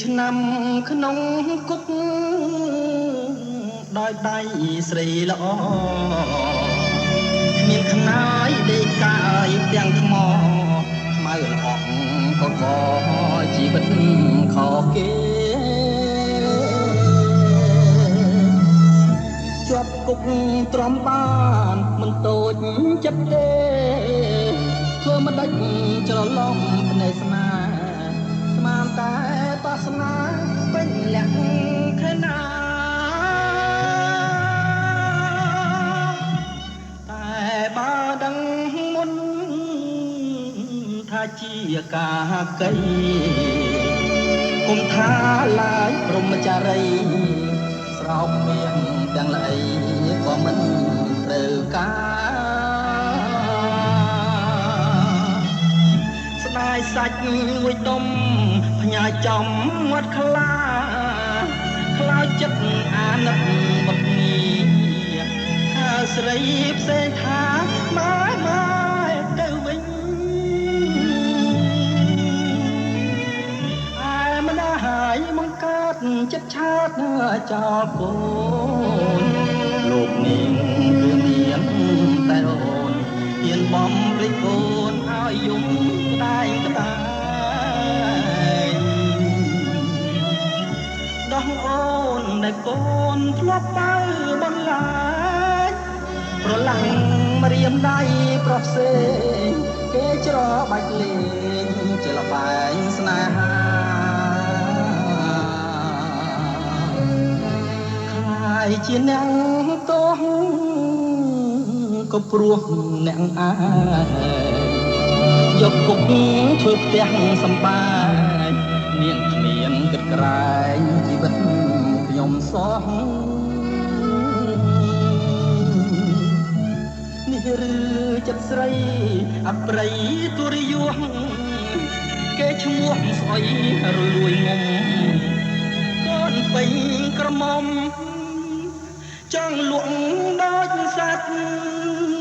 ឆ្នាំក្នុងគុកដោយដៃស្រីល្អមានខ្នើយដេកកាយទាំងថ្មខ្មៅល្អក៏កជីវិតខកគេជាប់គុកទ្រាំបានមិនតូចចិត្តទេធ្វើមិនដាច់ច្រឡំភ្នែកស្នេហ៍ស្មានតែបោះស្នាពេញលក្ខណៈតែបើដឹងមុនថាជាការកៃគុំថាឡាយព្រមចារីស្រោបមានទាំងល្អីក៏មិនត្រូវការស្ដាយសាច់មួយដុំផ្ញើចំមាត់ខ្លាខ្លោចចិត្តអាណិតបត់នេះថាស្រីផ្សេងថាម៉ែទៅវិញម្ដាយបង្កើតចិត្តឆាតចោលកូនលោកនាងគឺមានតែអូនហ៊ានបំភ្លេចកូនឲ្យយំក្តែងក្តែងដោះអូនដែលកូនធ្លាប់ទៅបន្លាចប្រឡាំងម្រាមដៃប្រុសផ្សេងគេច្របាច់លេងជាលបែងស្នេហាជាអ្នកទោះក៏ព្រោះអ្នកអាយកគុកធ្វើផ្ទះសម្បែងនាងគ្មានគិតក្រែងជីវិតខ្ញុំសោះនេះឬចិត្តស្រីអប្រិយទុរិយយគេឈ្មោះស្អុយរលួយងំកូនពេញក្រមុំចង់លក់ដូចសត្វ